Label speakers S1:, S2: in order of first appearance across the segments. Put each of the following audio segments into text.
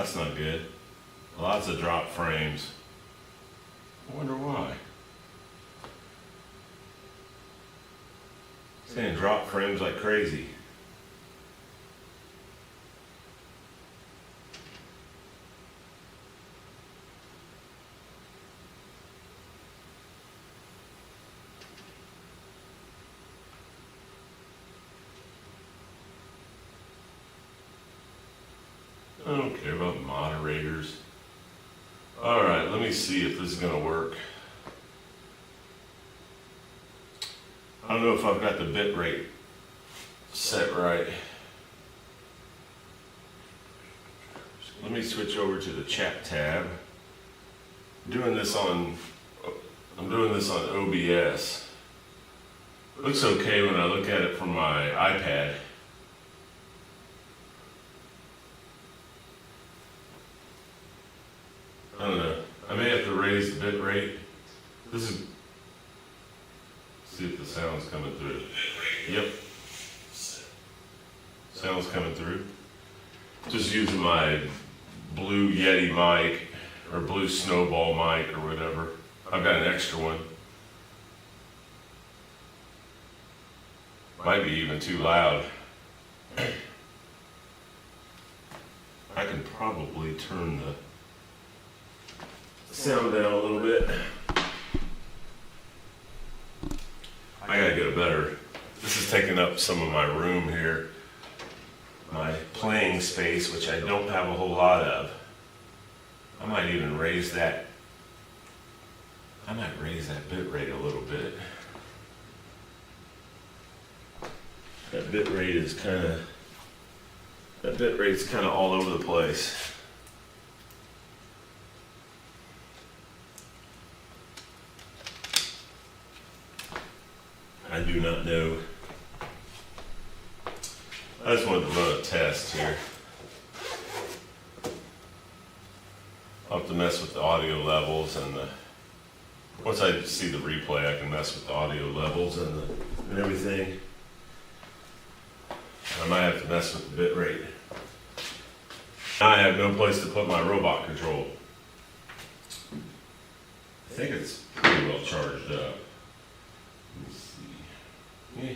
S1: that's not good. Lots of drop frames. I wonder why. Saying drop frames like crazy. I don't care about moderators. Alright, let me see if this is gonna work. I don't know if I've got the bit rate set right. Let me switch over to the chat tab. I'm doing this on OBS. Looks okay when I look at it from my iPad. I don't know. I may have to raise the bit rate. This is. See if the sound's coming through. Yep. Sound's coming through. Just using my Blue Yeti mic or Blue Snowball mic or whatever. I've got an extra one. Might be even too loud. I can probably turn the sound down a little bit. I gotta get a better. This is taking up some of my room here. My playing space, which I don't have a whole lot of. I might even raise that. I might raise that bit rate a little bit. That bit rate is kind of all over the place. I do not know. I just wanted to run a test here. I'll have to mess with the audio levels and once I see the replay, I can mess with the audio levels and everything. I might have to mess with the bit rate. I have no place to put my robot control. I think it's pretty well charged up. Let me see. Yeah.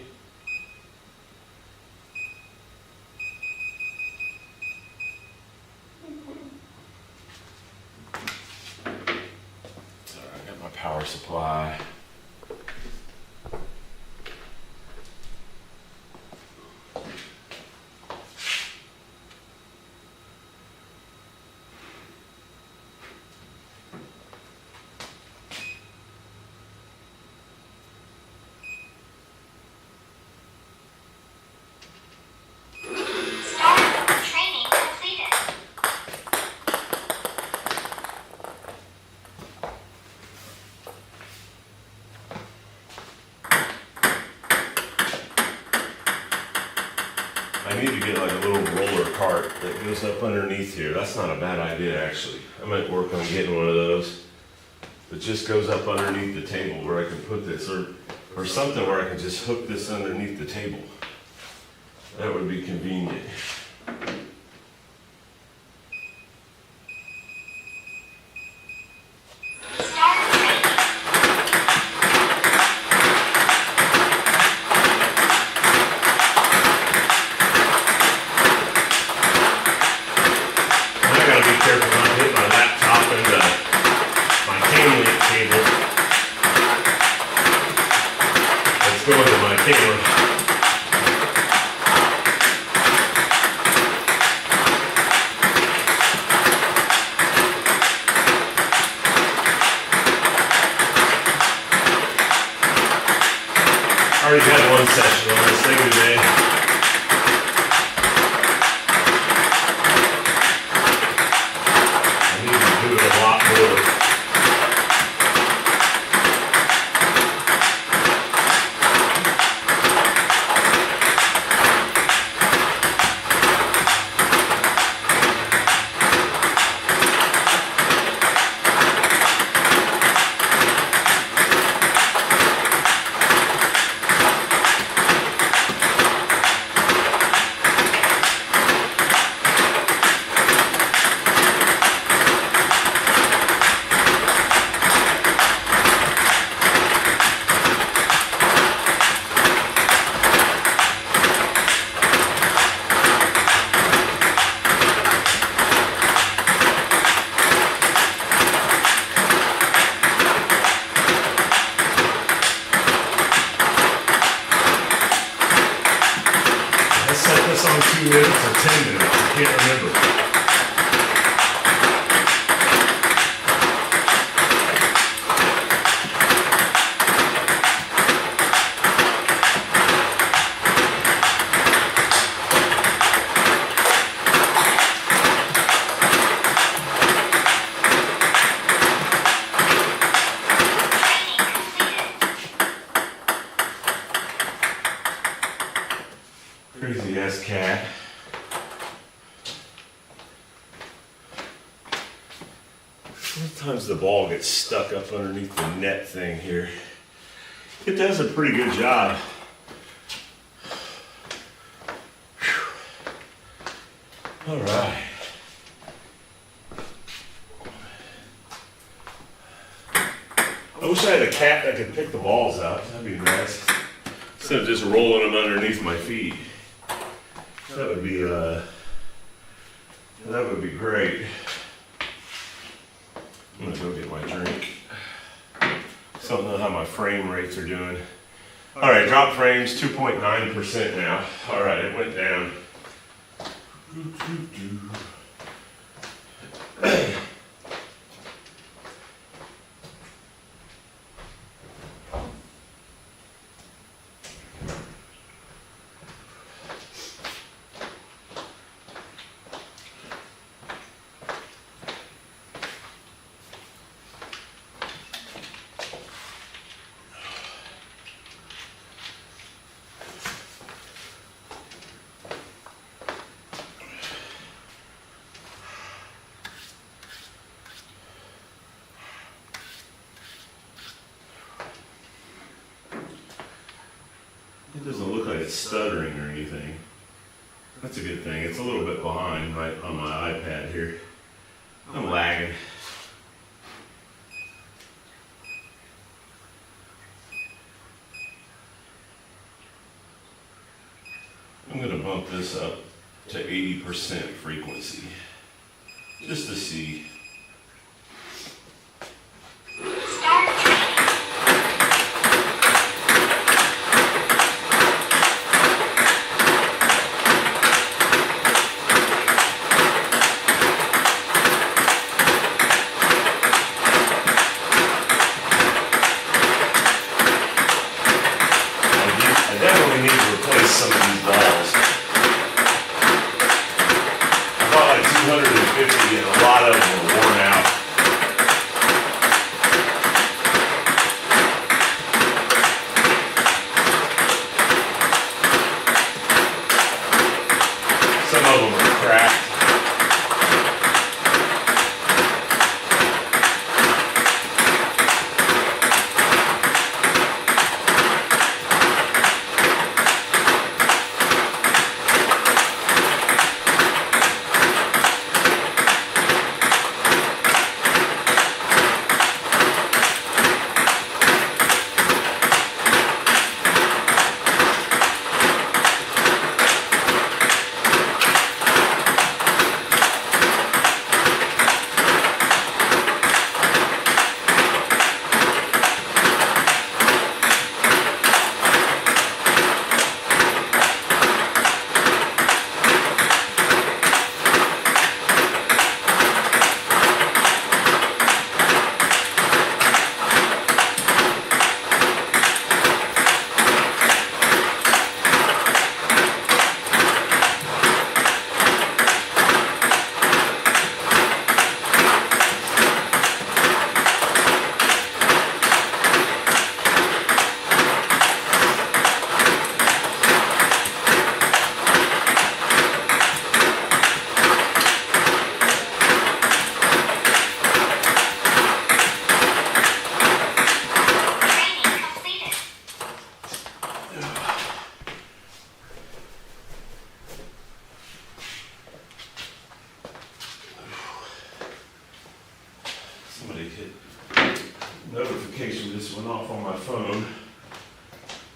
S1: Sorry, I got my power supply. I need to get like a little roller cart that goes up underneath here. That's not a bad idea, actually. I might work on getting one of those that just goes up underneath the table where I can put this, or something where I can just hook this underneath the table. That would be convenient. I already had one session on this thing today. I need to do it a lot more. minutes or 10 minutes, I can't remember. Crazy ass cat. Sometimes the ball gets stuck up underneath the net thing here. It does a pretty good job. All right. I wish I had a cat that could pick the balls out. That'd be nice. Instead of just rolling them underneath my feet. That would be great. I'm gonna go get my drink. So I don't know how my frame rates are doing. All right, drop frames 2.9% now. All right, it went down. It doesn't look like it's stuttering or anything. That's a good thing. It's a little bit behind right on my iPad here. I'm lagging. I'm going to bump this up to 80% frequency, just to see. Some of these balls. I bought like 250 and a lot of them were worn out. Some of them are cracked. Somebody hit notification just went off on my phone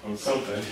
S1: on something.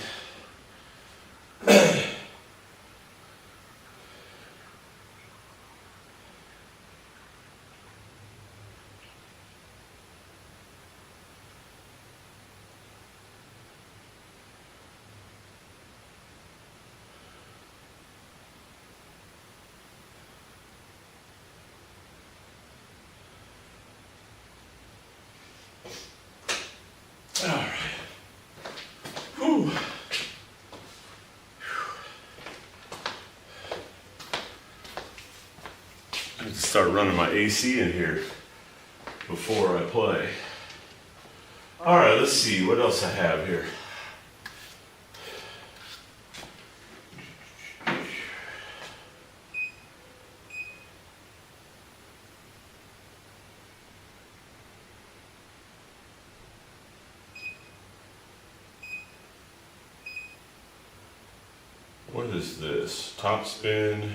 S1: Start running my AC in here before I play. All right, let's see what else I have here. What is this? Top spin.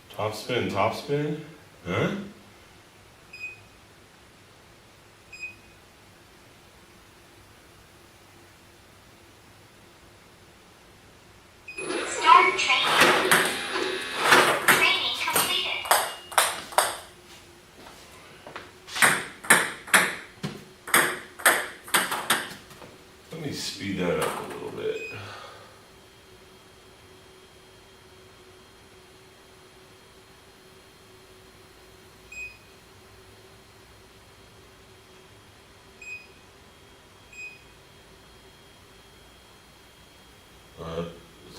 S1: Top spin, top spin? Huh?
S2: Start training. Training completed.
S1: Let me speed that up a little bit.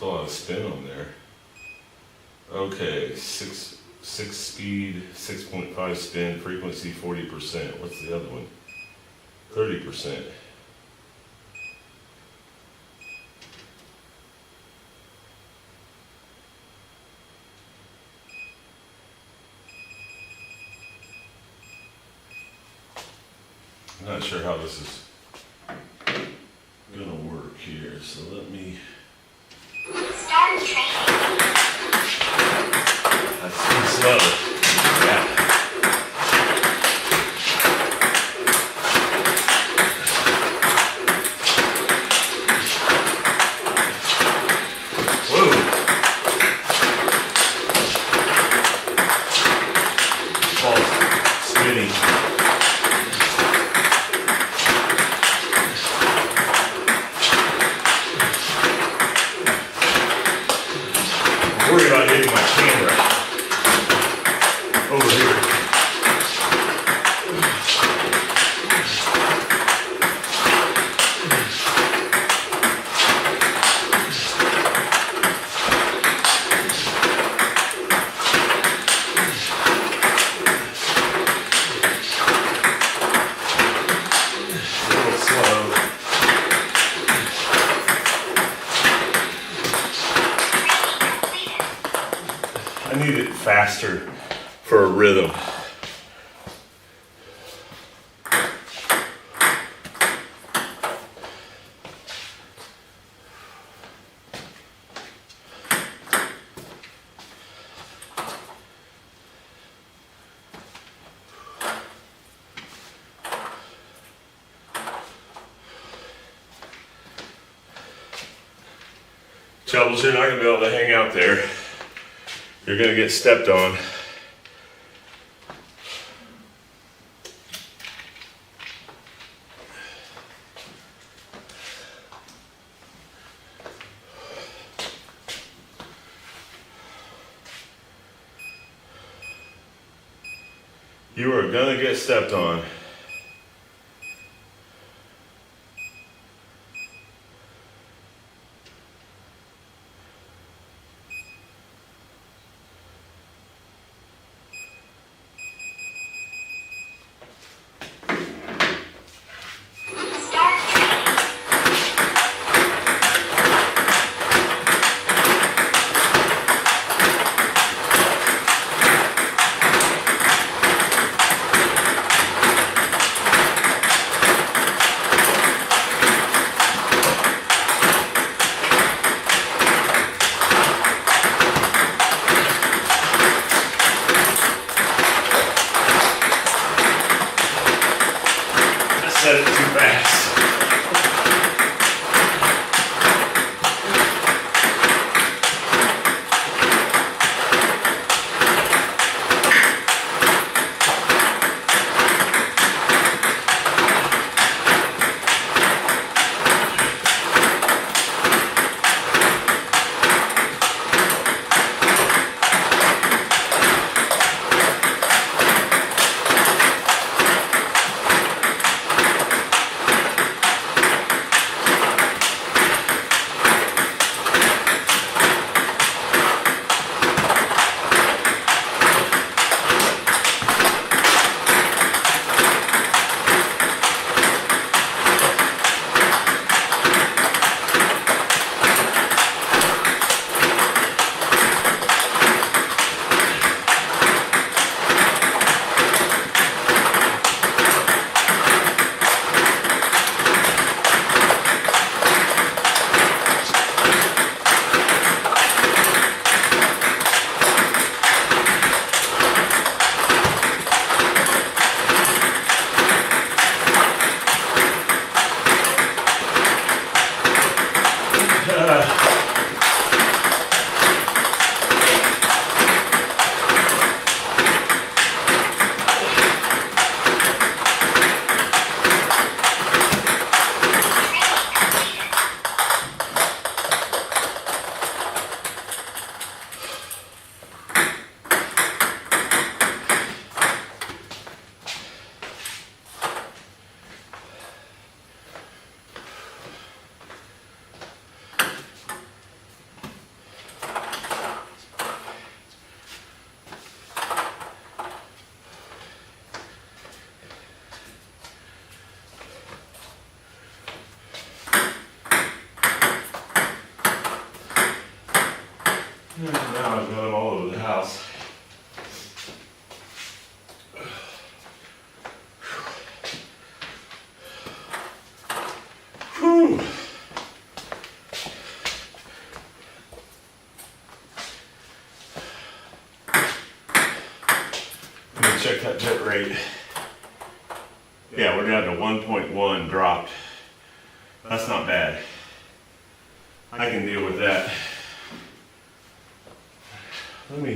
S1: There's a lot of spin on there. Okay, six speed, 6.5 spin, frequency 40%. What's the other one? 30%. I'm not sure how this is gonna work here, so let me.
S2: Start training.
S1: That's too slow. Yeah. Whoa. Ball's spinning. I'm worried about hitting my camera over here. A little slow. I need it faster for a rhythm. Troubles, you're not going to be able to hang out there. You're going to get stepped on. You are going to get stepped on.
S2: Start training.
S1: cut bit rate. Yeah, we're down to 1.1 dropped. That's not bad. I can deal with that. Let me,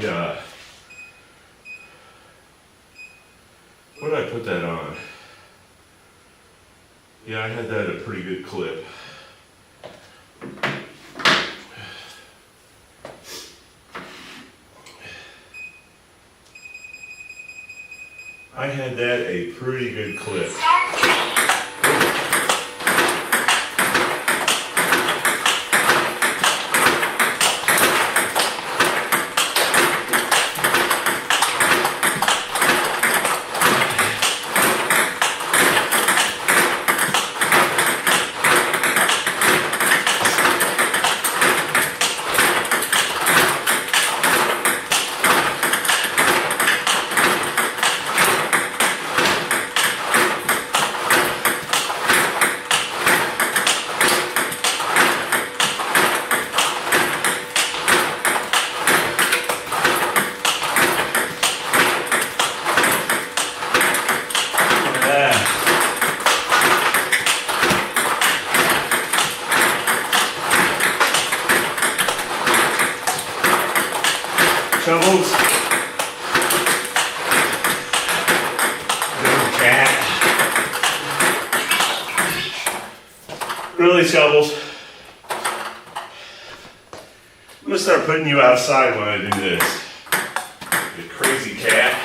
S1: what did I put that on? Yeah, I had that at a pretty good clip. I had that a pretty good clip.
S2: Start training.
S1: Shovels. Little cat. Really, Shovels? I'm gonna start putting you outside when I do this. You crazy cat.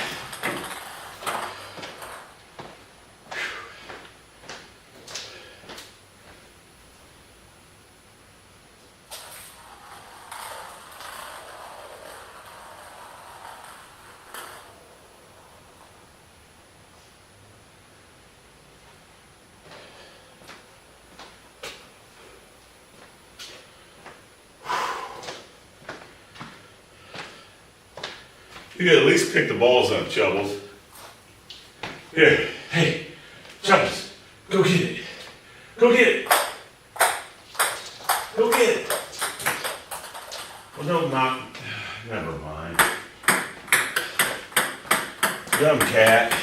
S1: You gotta at least pick the balls up, Shovels. Here, hey, Shovels, go get it. Go get it. Go get it. Well, don't knock. Never mind. Dumb cat.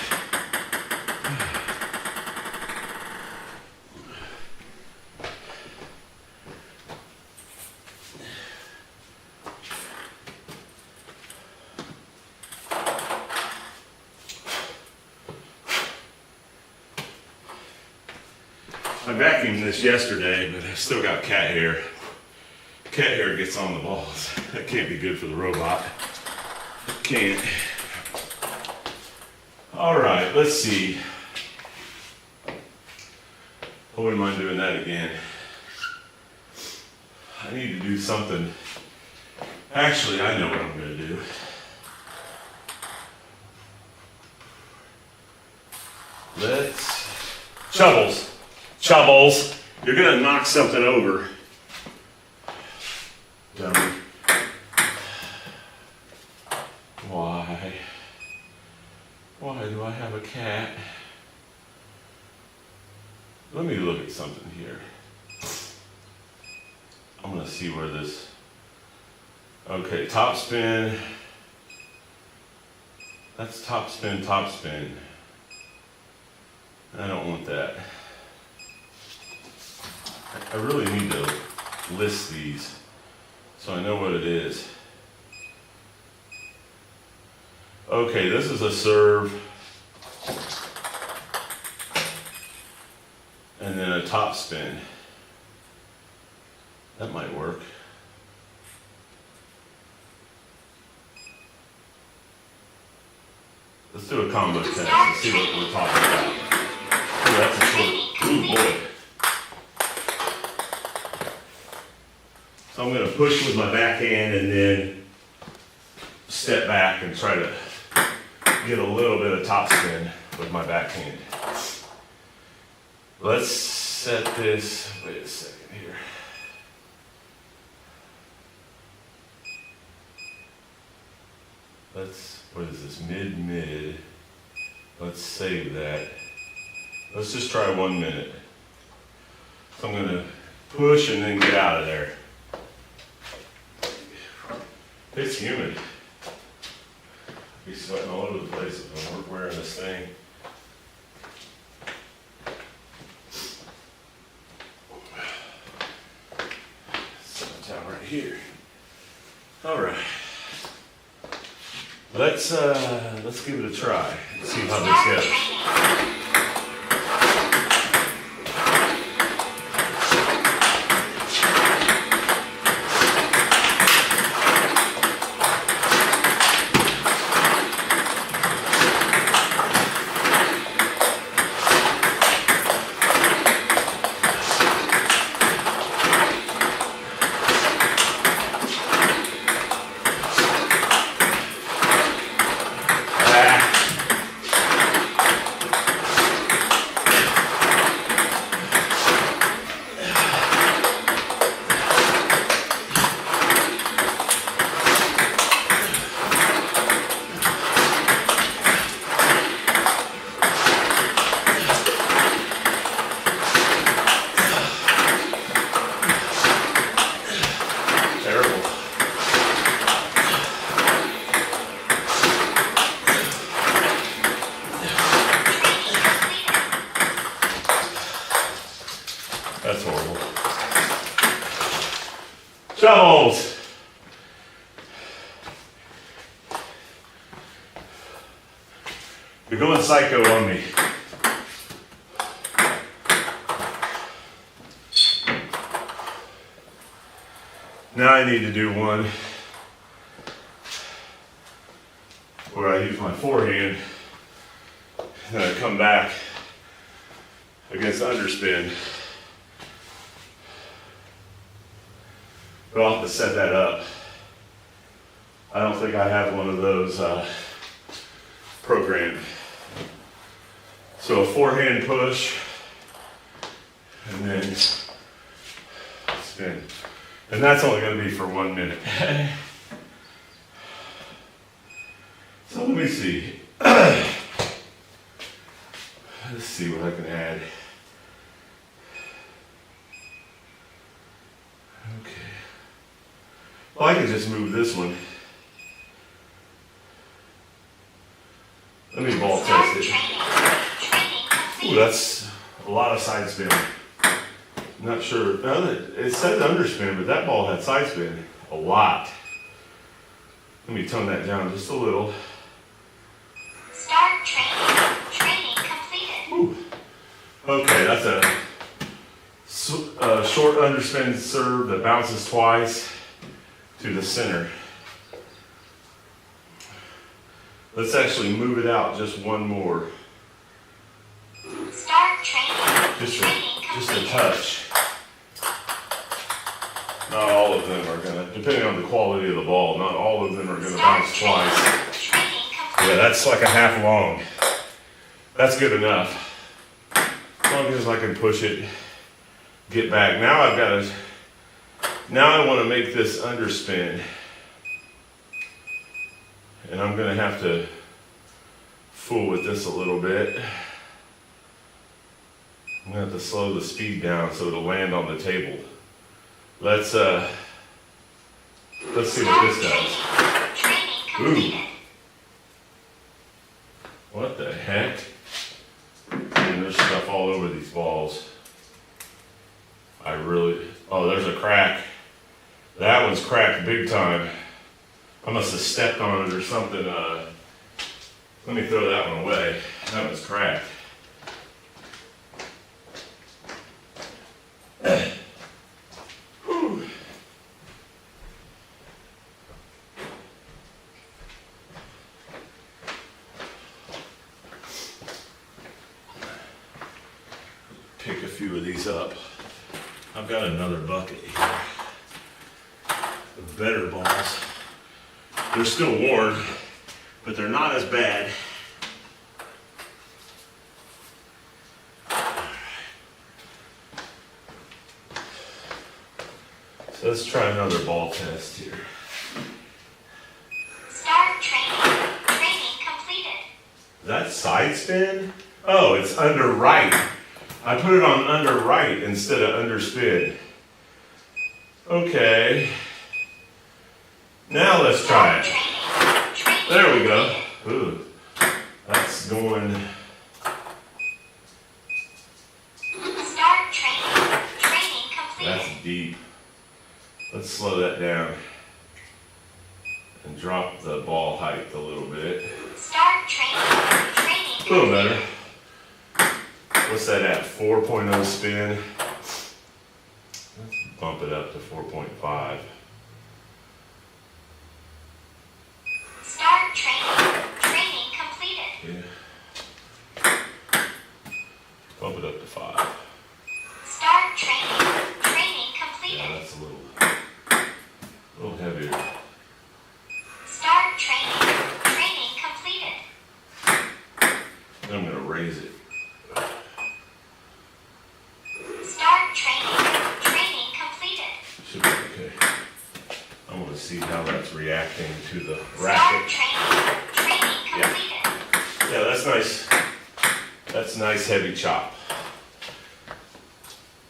S1: I vacuumed this yesterday, but I still got cat hair. Cat hair gets on the balls. That can't be good for the robot. Can't. All right, let's see. I wouldn't mind doing that again. I need to do something. Actually, I know what I'm gonna do. Let's, Shovels. Shovels, you're gonna knock something over. Dummy. Why? Why do I have a cat? Let me look at something here. I'm gonna see where this, okay, top spin. That's top spin, top spin. I don't want that. I really need to list these so I know what it is. Okay, this is a serve and then a top spin. That might work. Let's do a combo test and see what we're talking about. Ooh, that's a short. Ooh, boy. So I'm going to push with my backhand and then step back and try to get a little bit of top spin with my backhand. Let's set this, wait a second here. Let's, what is this, mid. Let's save that. Let's just try 1 minute. So I'm going to push and then get out of there. It's humid. Be sweating all over the place if I'm wearing this thing. Sit down right here. All right. Let's give it a try and see how
S2: Start
S1: this goes.
S2: training. Terrible. That's horrible. Shovels. You're going psycho on me. Now I need to do one where I use my forehand and I come back against underspin. But I'll have to set that up. I don't think I have one of those programmed. So a forehand push and then spin. And that's only going to be for 1 minute. So let me see. Let's see what I can add. Okay. Well, I can just move this one. Let me ball test it. Ooh, that's a lot of side spin. Not sure. No, it said underspin, but that ball had side spin a lot. Let me tone that down just a little. Start training. Training completed.
S1: Ooh. Okay, that's a short underspin serve that bounces twice to the center. Let's actually move it out just one more.
S2: Start training.
S1: Just
S2: Training
S1: a
S2: completed.
S1: touch. Not all of them are gonna, depending on the quality of the ball, not all of them are gonna
S2: Start
S1: bounce twice.
S2: training. Training completed.
S1: Yeah, that's like a half long. That's good enough. As long as I can push it, get back. Now I wanna make this underspin. And I'm gonna have to fool with this a little bit. I'm gonna have to slow the speed down so it'll land on the table. Let's see what this does.
S2: Training completed.
S1: What the heck? And there's stuff all over these balls. Oh, there's a crack. That one's cracked big time. I must have stepped on it or something. Let me throw that one away. That one's cracked. Whew. Pick a few of these up. I've got another bucket here. The better balls. They're still worn, but they're not as bad. So let's try another ball test here.
S2: Start training. Training completed.
S1: Is that side spin? Oh, it's under right. I put it on under right instead of under spin. Okay. Now let's try it.
S2: Training. Training
S1: There we go.
S2: completed. Ooh, that's going.
S3: Start training. Training completed.
S2: That's deep. Let's slow that down and drop the ball height a little bit.
S3: Start training. Training
S2: A little
S3: completed.
S2: better. What's that at? 4.0 spin. Let's bump it up to 4.5.
S3: Start training. Training completed.
S2: Yeah. Bump it up to 5.
S3: Start training. Training
S2: Yeah,
S3: completed.
S2: that's a little heavier.
S3: Start training. Training completed.
S2: Then I'm gonna raise it.
S3: Start training. Training completed.
S2: Should be okay. I want to see how that's reacting to the
S3: Start
S2: racket.
S3: training. Training completed.
S2: Yeah, that's nice. That's nice heavy chop.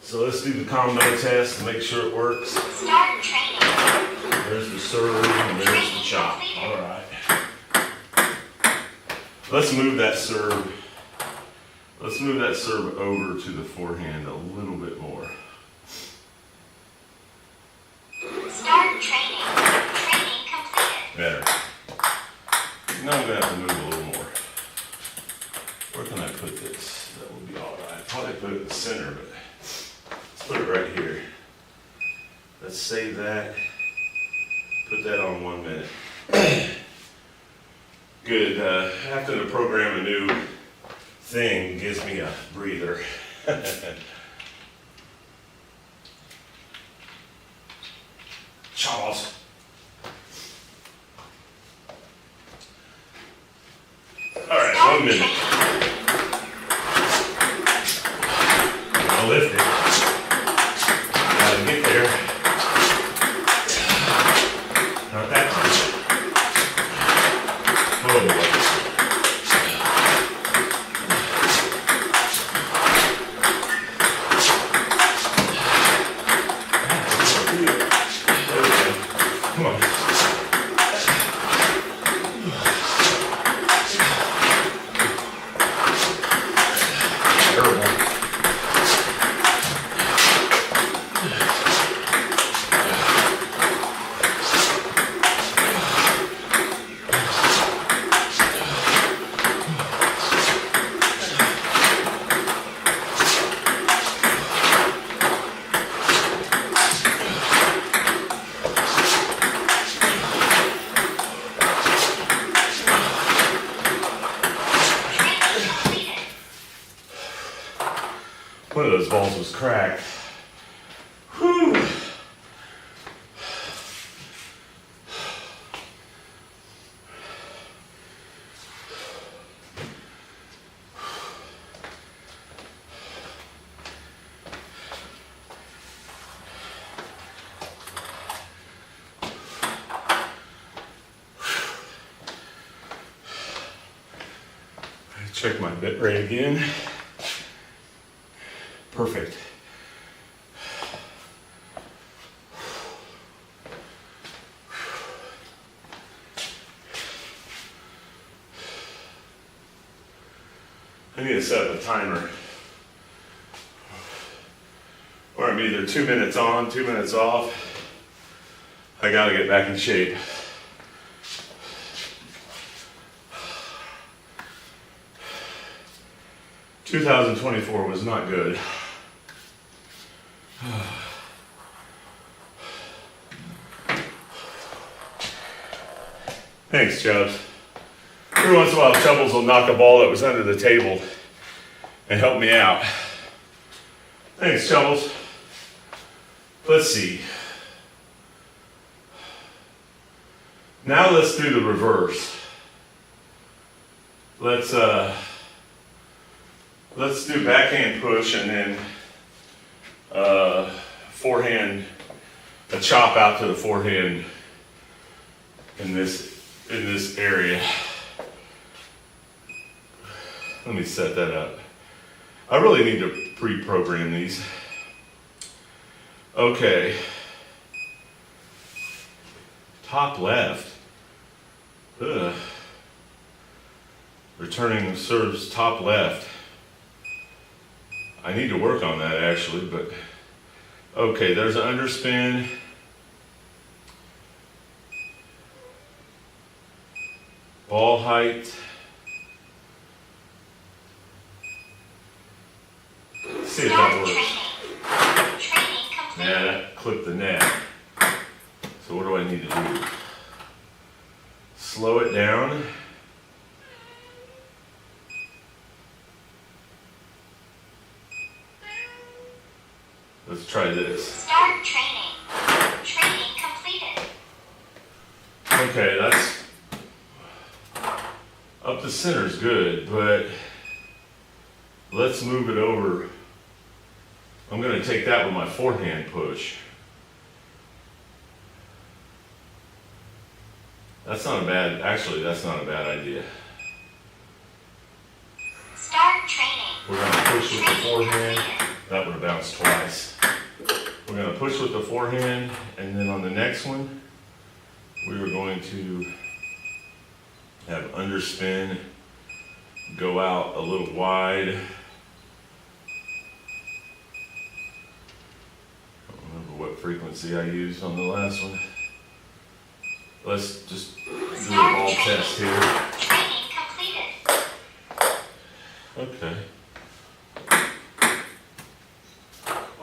S2: So let's do the combo test and make sure it works.
S3: Start training.
S2: There's the serve and there's the chop. All right. Let's move that serve. Let's move that serve over to the forehand a little bit more.
S3: Start training. Training completed.
S2: Better. Now I'm gonna have to move a little more. Where can I put this? That would be all right. Probably put it in the center, but let's put it right here. Let's save that. Put that on 1 minute. Good. Having to program a new thing gives me a breather. Charles. All right, 1 minute. I'll lift it. Gotta get there. Not that much. Oh boy. There we go. Come on. Terrible.
S3: Training completed.
S2: One of those balls was cracked. Whew. Check my bit rate again. Perfect. I need to set up a timer. Or I'm either 2 minutes on, 2 minutes off. I gotta get back in shape. "2024 was not good. Thanks, Chubbs. Every once in a while, Chubbles will knock a ball that was under the table and help me out. Thanks, Chubbles. Let's see. Now let's do the reverse. Let's do backhand push and then forehand, a chop out to the forehand in this area. Let me set that up. I really need to pre-program these. Okay. Top left. Ugh. returning the serves top left. I need to work on that actually, but okay, there's an underspin. Ball height. See if that
S3: Start
S2: works.
S3: training. Training completed.
S2: Yeah, that clipped the net. So what do I need to do? Slow it down. Let's try this.
S3: Start training. Training completed.
S2: Okay, that's up the center's good, but let's move it over. I'm gonna take that with my forehand push. That's not a bad, actually, that's not a bad idea.
S3: Start training.
S2: We're gonna push with the
S3: Training
S2: forehand.
S3: completed.
S2: That would have bounced twice. We're gonna push with the forehand, and then on the next one, we are going to have underspin, go out a little wide. I don't remember what frequency I used on the last one. Let's just do a ball test here.
S3: Training completed.
S2: Okay.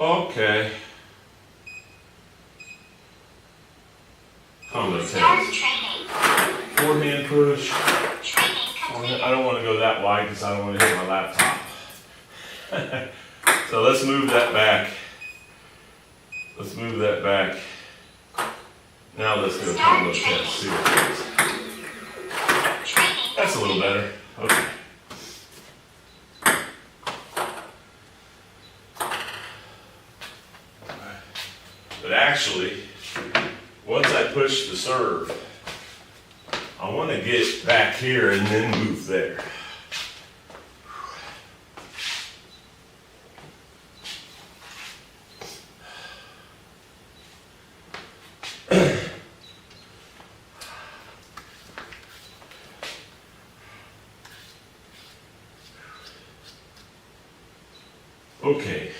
S2: Okay. Combo
S3: Start
S2: test.
S3: training.
S2: Forehand push.
S3: Training completed.
S2: I don't want to go that wide because I don't want to hit my laptop. So let's move that back. Let's move that back. Now let's do a combo test. See what it is.
S3: Training
S2: That's a little better. Okay. But actually, once I push the serve, I want to get back here and then move there. Okay.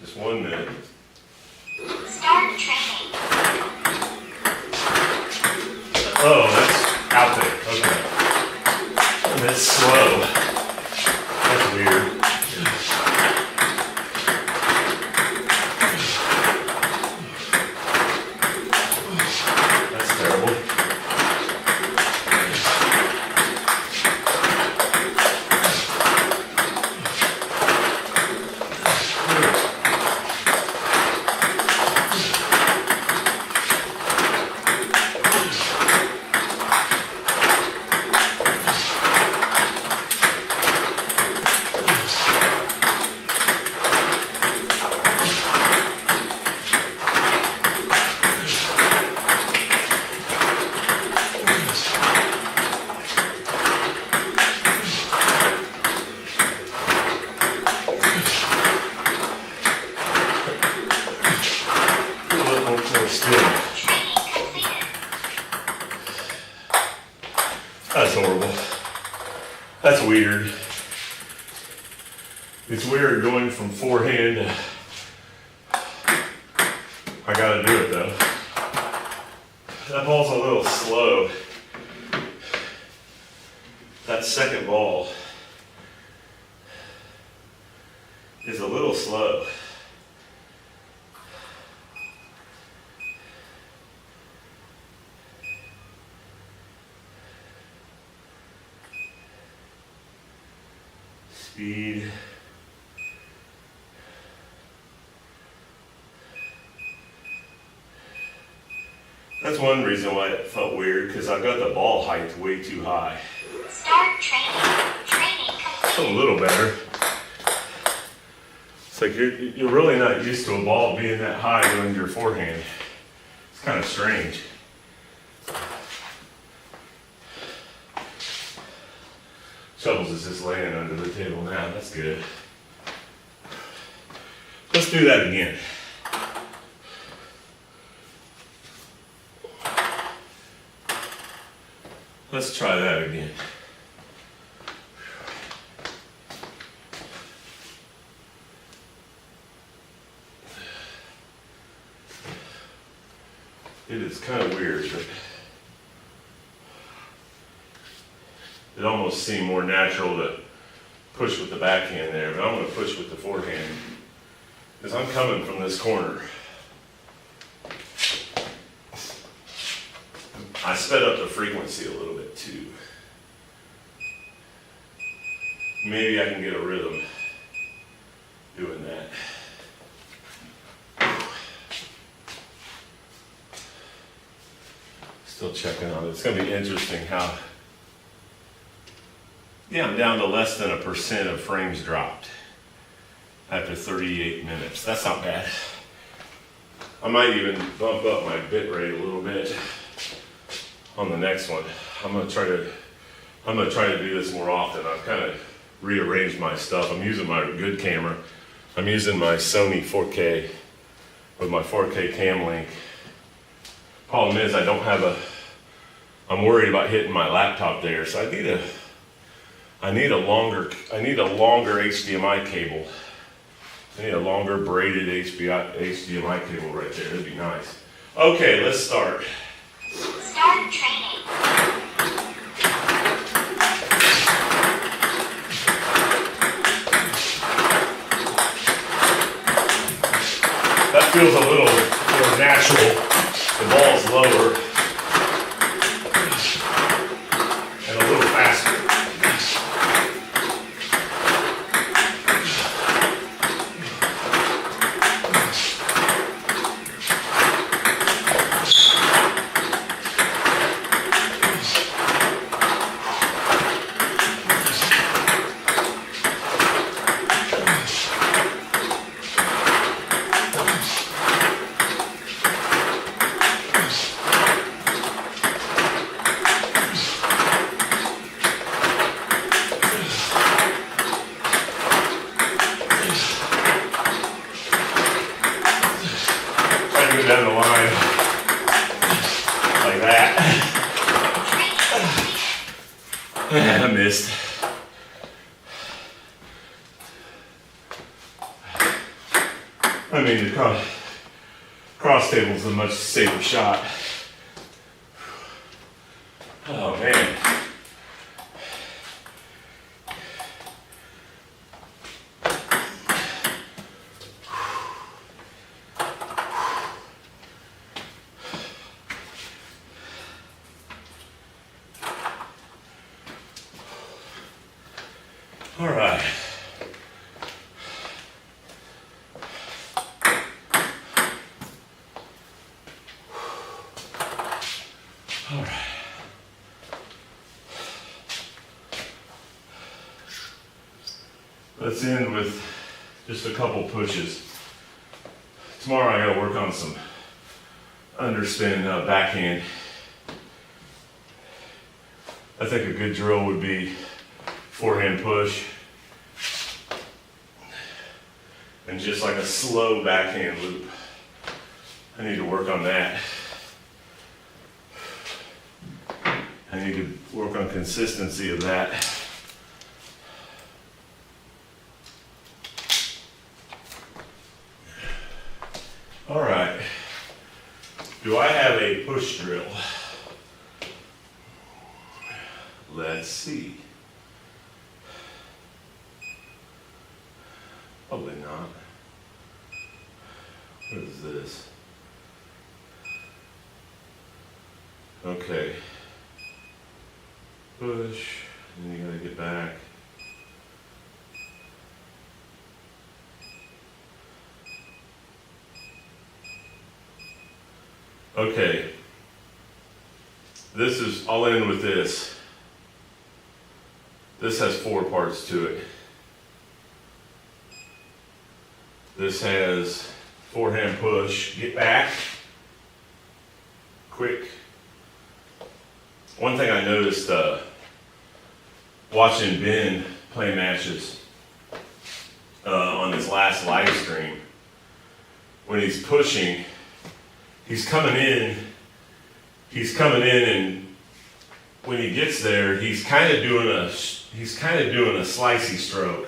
S2: Just 1 minute.
S3: Start training.
S2: Oh, that's out there. Okay. And it's slow. That's weird. That's terrible. That's horrible. That's weird. It's weird going from forehand to... I gotta do it though. That ball's a little slow. That second ball is a little slow. Speed. That's one reason why it felt weird, because I got the ball height way too high.
S3: Start training. Training
S2: It's a
S3: complete.
S2: little better. It's like you're really not used to a ball being that high going to your forehand. It's kind of strange. Shovels is just laying under the table now. That's good. Let's do that again.
S1: Let's try that again. It is kind of weird, but it almost seemed more natural to push with the backhand there, but I'm going to push with the forehand because I'm coming from this corner. I sped up the frequency a little bit too. Maybe I can get a rhythm doing that. Still checking on it. It's going to be interesting how, yeah, I'm down to less than 1% of frames dropped after 38 minutes. That's not bad. I might even bump up my bit rate a little bit on the next one. I'm gonna try to do this more often. I've kind of rearranged my stuff. I'm using my good camera. I'm using my Sony 4K with my 4K cam link. Problem is I'm worried about hitting my laptop there, so I need a longer HDMI cable. I need a longer braided HDMI cable right there. That'd be nice. Okay, let's start.
S3: Start training.
S1: That feels a little more natural. The ball's lower and a little faster. Down the line like that. I missed. I mean, the cross table is a much safer shot. Oh man. All right. All right. Let's end with just a couple pushes. Tomorrow I gotta work on some underspin backhand. I think a good drill would be forehand push and just like a slow backhand loop. I need to work on that. I need to work on consistency of that. All right. Do I have a push drill? Let's see. Probably not. What is this? Okay. Push, and you gotta get back. Okay. I'll end with this. This has 4 parts to it. This has forehand push, get back, quick. One thing I noticed watching Ben play matches on his last live stream, when he's pushing, he's coming in and
S2: when he gets there, he's kind of doing a slicey stroke,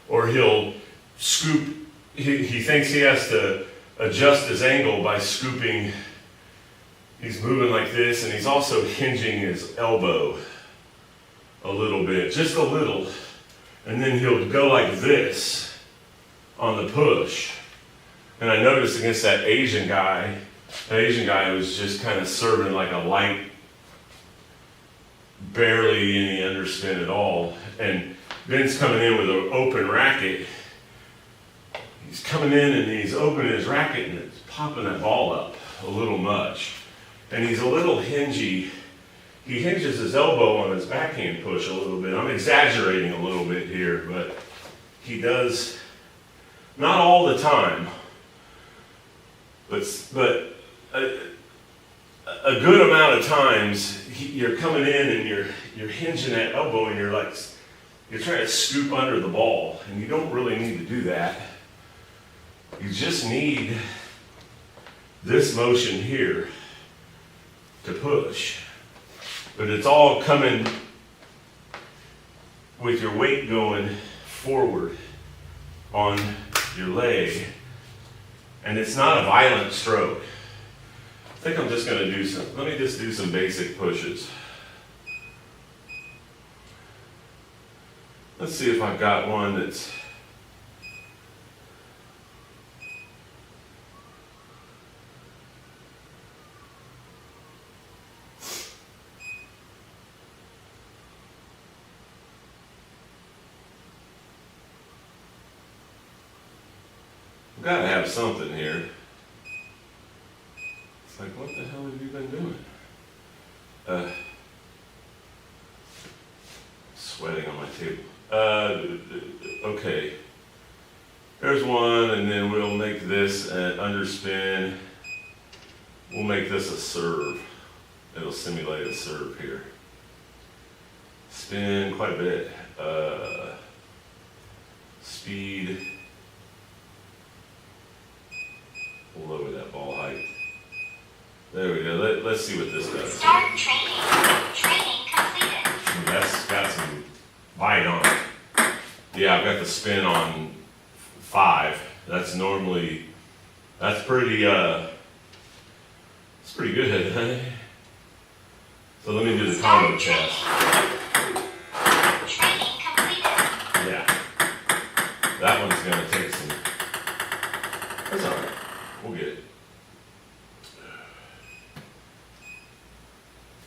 S2: or he'll scoop. He thinks he has to adjust his angle by scooping. He's moving like this, and he's also hinging his elbow a little bit, just a little, and then he'll go like this on the push. And I noticed against that Asian guy, was just kind of serving like a light, barely any underspin at all. And Ben's coming in with an open racket. He's coming in and he's opening his racket and it's popping that ball up a little much. And he's a little hingy. He hinges his elbow on his backhand push a little bit. I'm exaggerating a little bit here, but he does, not all the time, but a good amount of times you're coming in and you're hinging that elbow and you're trying to scoop under the ball, and you don't really need to do that. You just need this motion here to push. But it's all coming with your weight going forward on your leg. And it's not a violent stroke. I think I'm just going to let me just do some basic pushes. Let's see if I've got one that's I've got to have something here. It's like, what the hell have you been doing? Sweating on my table. Okay. There's one, and then we'll make this an underspin. We'll make this a serve. It'll simulate a serve here. Spin quite a bit. Speed. We'll lower that ball height. There we go. Let's see what this does.
S3: Start training. Training completed.
S2: That's got some bite on it. Yeah, I've got the spin on 5. That's pretty, it's pretty good. So let me do the combo test.
S3: Training completed.
S2: Yeah. That one's gonna take some, that's all right. We'll get it.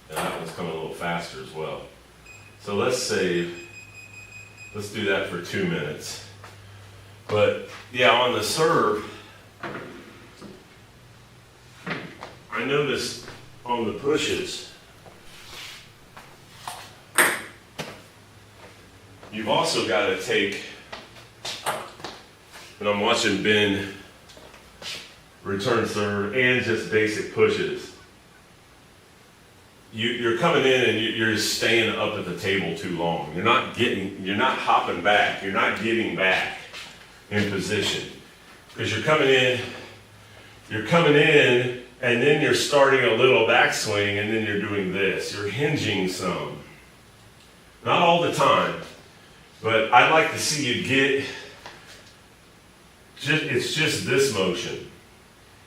S2: And that one's coming a little faster as well. So let's do that for 2 minutes. But yeah, on the serve, I noticed on the pushes, you've also got to take, and I'm watching Ben return serve and just basic pushes. You're coming in and you're just staying up at the table too long. You're not hopping back. You're not getting back in position. Because you're coming in, and then you're starting a little backswing, and then you're doing this. You're hinging some. Not all the time, but I'd like to see you get, it's just this motion.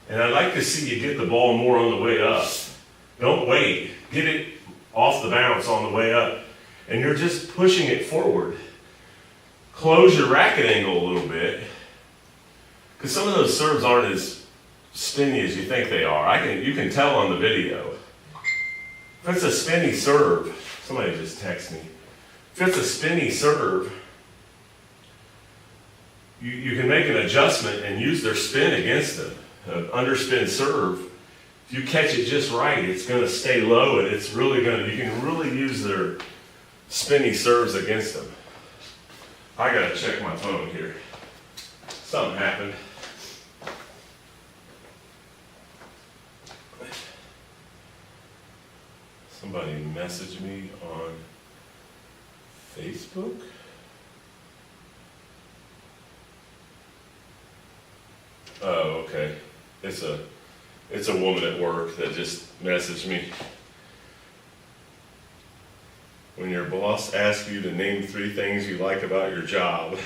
S2: And I'd like to see you get the ball more on the way up. Don't wait. Get it off the bounce on the way up. And you're just pushing it forward. Close your racket angle a little bit. Because some of those serves aren't as spinny as you think they are. You can tell on the video. If it's a spinny serve, somebody just text me. If it's a spinny serve, you can make an adjustment and use their spin against them. An underspin serve, if you catch it just right, it's going to stay low, and it's really you can really use their spinny serves against them. I got to check my phone here. Something happened. Somebody messaged me on Facebook. Oh, okay. It's a woman at work that just messaged me.
S1: when your boss asks you to name 3 things you like about your job.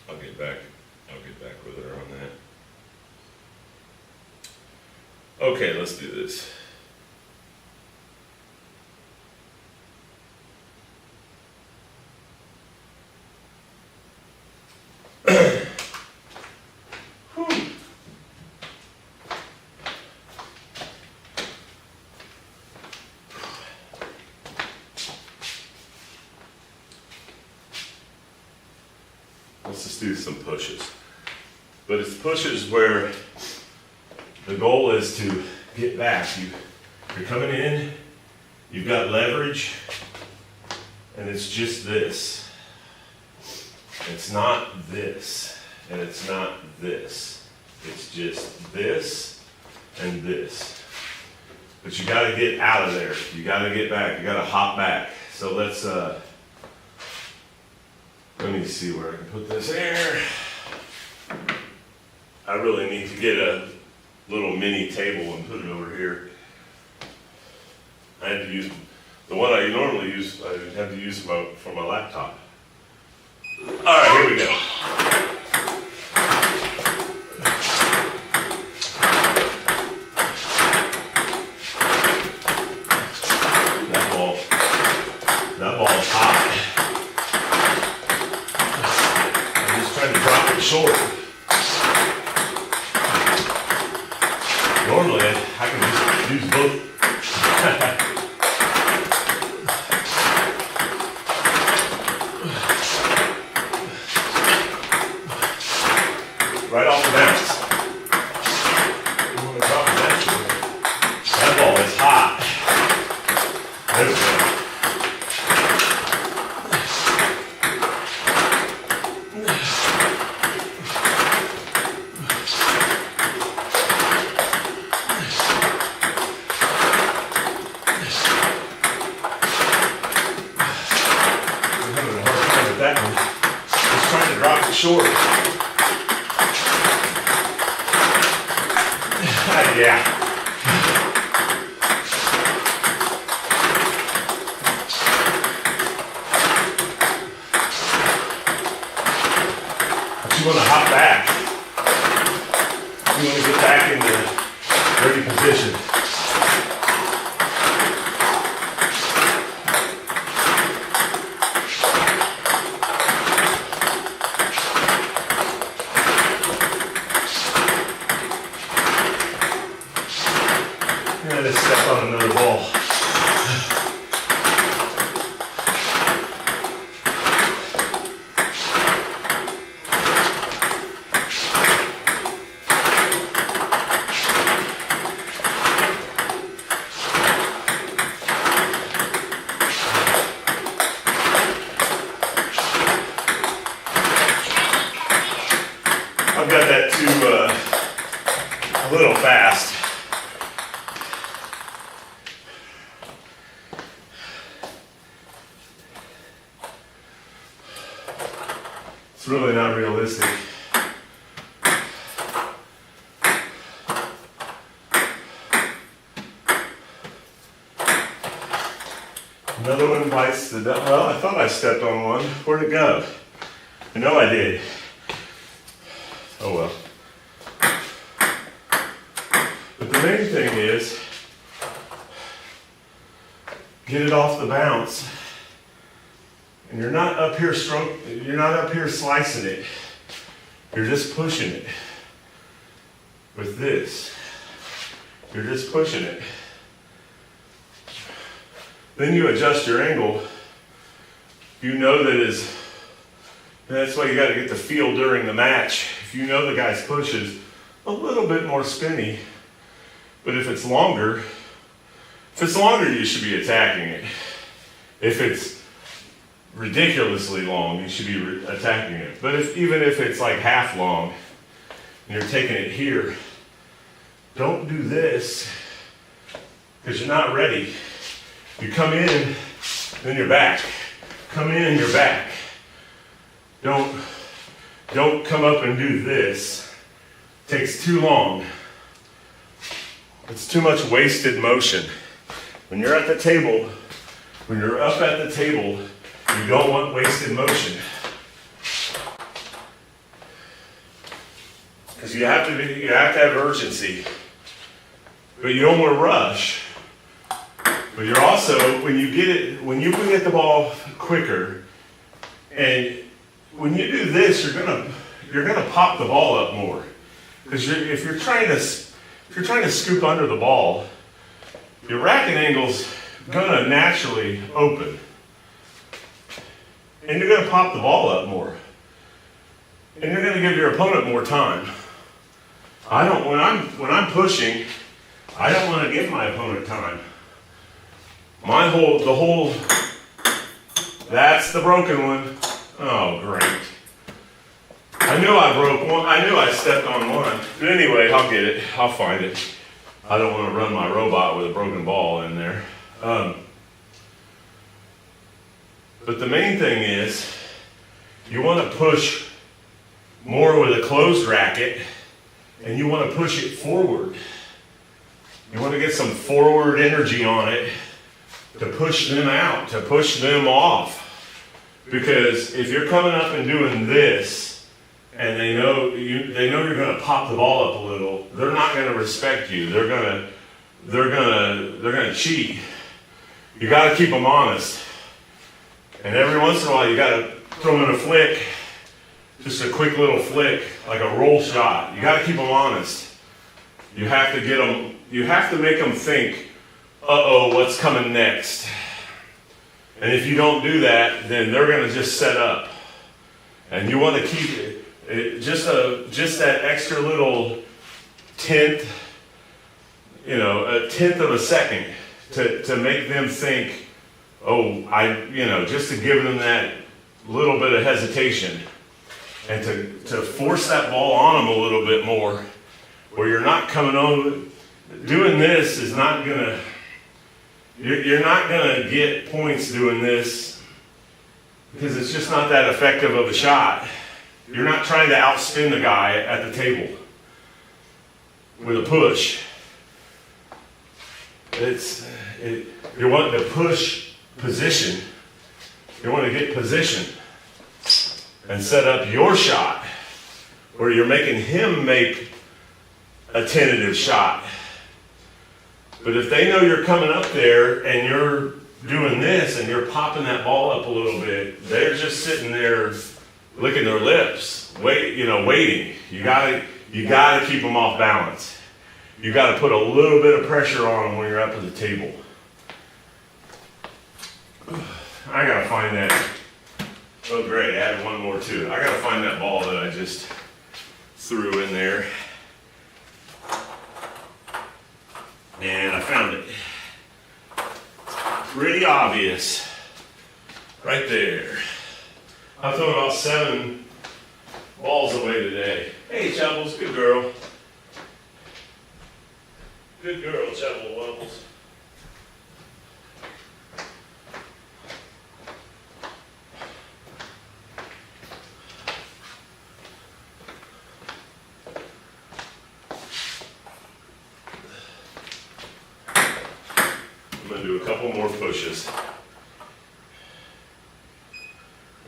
S1: I'll get back with her on that. Okay, let's do this. Let's just do some pushes. But it's pushes where the goal is to get back. You're coming in, you've got leverage, and it's just this. It's not this, and it's not this. It's just this and this. But you gotta get out of there. You gotta get back. You gotta hop back. So let's, let me see where I can put this here. I really need to get a little mini table and put it over here. I had to use, the one I normally use, I had to use for my laptop. All right, here we go. That ball is hot. I'm just trying to drop it short. Normally, I can just use both. Right off the bounce. You want to drop it down. That ball is hot. There we go. That one. Just trying to drop it short. Yeah. But you want to hop back. You want to get back into ready position. I just stepped on another ball. I've got that too a little fast. It's really not realistic. Another one bites the dust. Well, I thought I stepped on one. Where'd it go? I know I did. Oh well. But the main thing is, get it off the bounce. And you're not up here slicing it. You're just pushing it. With this. You're just pushing it. Then you adjust your angle. You know that's why you got to get the feel during the match. If you know the guy's push is a little bit more spinny, but if it's longer, you should be attacking it. If it's ridiculously long, you should be attacking it. But even if it's like half long, and you're taking it here, don't do this, because you're not ready. You come in, then you're back. Come in, you're back.
S2: don't come up and do this. Takes too long. It's too much wasted motion. When you're at the table, when you're up at the table, you don't want wasted motion. Because you have to have urgency. But you don't want to rush. But you're also, when you can get the ball quicker, and when you do this, you're gonna pop the ball up more. Because if you're trying to scoop under the ball, your racket angle's gonna naturally open. And you're gonna pop the ball up more. And you're gonna give your opponent more time. When I'm pushing, I don't want to give my opponent time. That's the broken one. Oh, great. I knew I broke one. I knew I stepped on one. But anyway, I'll get it. I'll find it. I don't want to run my robot with a broken ball in there. But the main thing is, you want to push more with a closed racket, and you want to push it forward. You want to get some forward energy on it to push them out, to push them off. Because if you're coming up and doing this, and they know you're going to pop the ball up a little, they're not going to respect you. They're going to cheat. You got to keep them honest. And every once in a while, you got to throw in a flick, just a quick little flick, like a roll shot. You got to keep them honest. You have to get them. You have to make them think, uh-oh, what's coming next? And if you don't do that, then they're going to just set up. And you want to keep it just that extra little tenth, a tenth of a second to make them think, oh, just to give them that little bit of hesitation and to force that ball on them a little bit more, where you're not coming on. Doing this is not gonna. You're not gonna get points doing this because it's just not that effective of a shot. You're not trying to outspin the guy at the table with a push. You're wanting to push position. You want to get position and set up your shot where you're making him make a tentative shot. But if they know you're coming up there and you're doing this and you're popping that ball up a little bit, they're just sitting there licking their lips, waiting. You gotta keep them off balance. You gotta put a little bit of pressure on them when you're up at the table. I gotta find that. Oh great, I had one more too. I gotta find that ball that I just threw in there. And I found it. Pretty obvious. Right there. I've thrown about 7 balls away today. Hey, Chubbles, good girl. Good girl, Chubble Wubbles. I'm going to do a couple more pushes.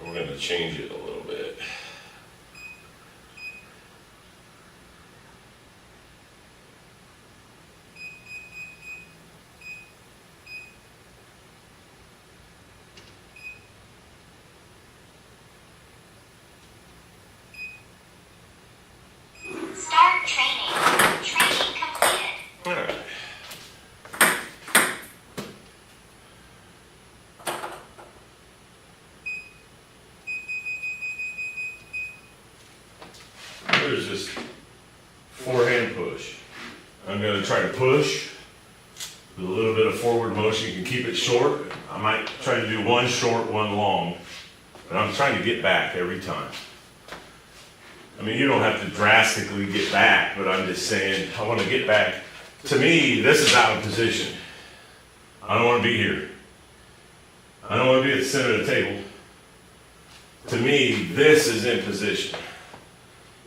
S2: We're going to change it a little bit.
S3: Start training. Training completed.
S2: All right. There's this forehand push. I'm going to try to push with a little bit of forward motion. You can keep it short. I might try to do one short, one long, but I'm trying to get back every time. I mean, you don't have to drastically get back, but I'm just saying I want to get back. To me, this is out of position. I don't want to be here. I don't want to be at the center of the table.
S1: to me, this is in position.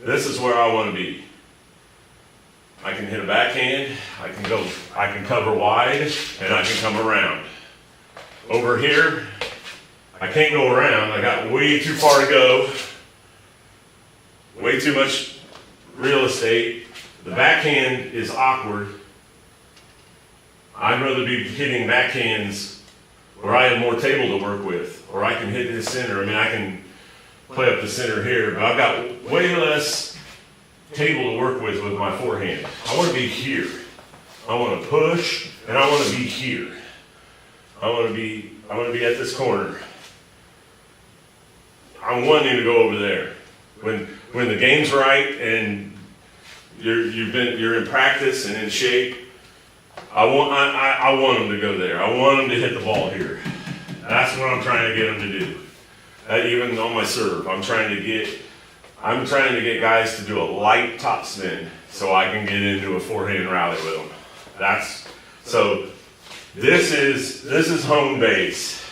S1: This is where I want to be. I can hit a backhand, I can cover wide, and I can come around. Over here, I can't go around, I got way too far to go. Way too much real estate. The backhand is awkward. I'd rather be hitting backhands where I have more table to work with, or I can hit the center. I mean, I can play up the center here, but I've got way less table to work with my forehand. I want to be here. I want to push, and I want to be here. I want to be at this corner. I'm wanting to go over there. When the game's right and you're in practice and in shape, I want them to go there. I want them to hit the ball here. That's what I'm trying to get them to do. Even on my serve, I'm trying to get guys to do a light topspin so I can get into a forehand rally with them. This is home base.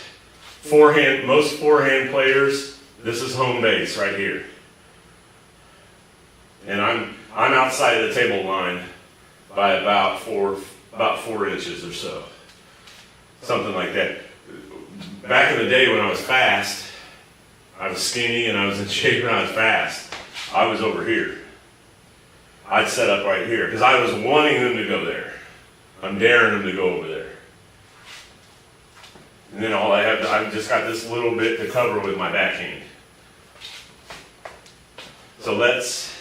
S1: Most forehand players, this is home base right here. And I'm outside of the table line by about 4 inches or so. Something like that. Back in the day when I was fast, I was skinny and I was in shape and I was fast, I was over here. I'd set up right here because I was wanting them to go there. I'm daring them to go over there. And then I've just got this little bit to cover with my backhand. So let's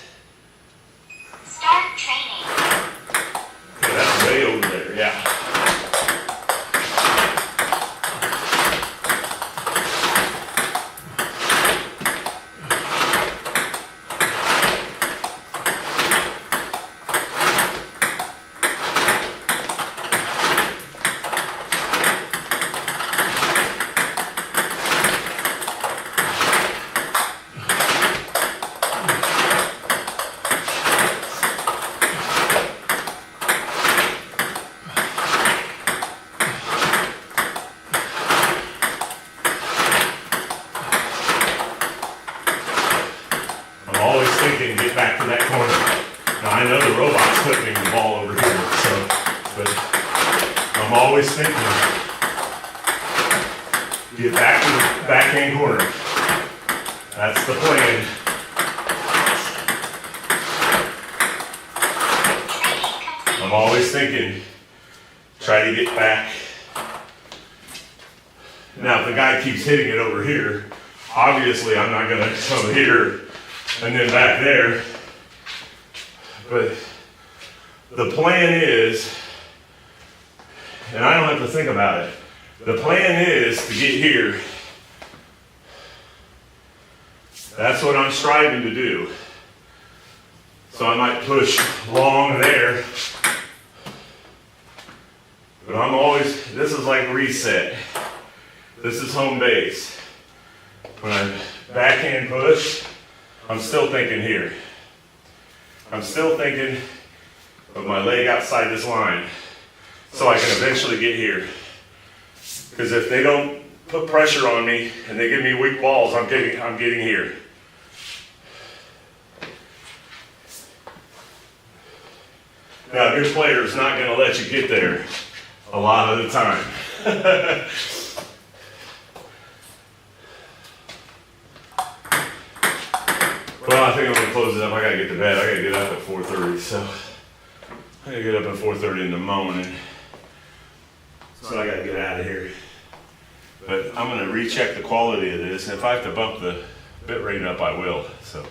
S3: Start training.
S1: Okay, that's way over there, yeah. Get back to that corner. Now I know the robot's putting the ball over here, but I'm always thinking, get back to the backhand corner. That's the plan. I'm always thinking, try to get back. Now if the guy keeps hitting it over here, obviously I'm not gonna come here and then back there. But the plan is, and I don't have to think about it, the plan is to get here. That's what I'm striving to do. So I might push long there. But I'm always, this is like reset. This is home base. When I backhand push, I'm still thinking here. I'm still thinking of my leg outside this line so I can eventually get here. Because if they don't put pressure on me and they give me weak balls, I'm getting here. Now, a good player is not going to let you get there a lot of the time. Well, I think I'm gonna close it up. I gotta get to bed. I gotta get up at 4:30, so I gotta get up at 4:30 in the morning. So I gotta get out of here. But I'm gonna recheck the quality of this. If I have to bump the bit rate up, I will. So.